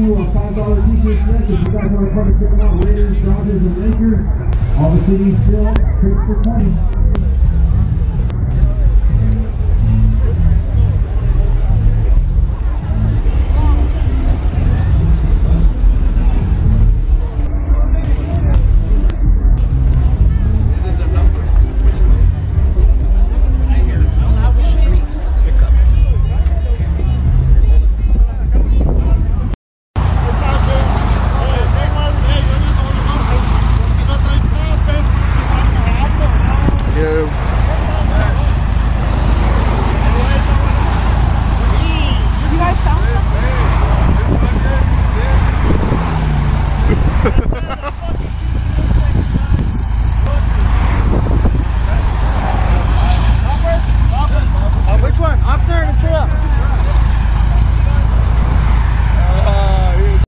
you a $5 t-shirt set if you guys want to come and check out Raiders, Dodgers, and Lakers. All the cities still tickets for 20. You guys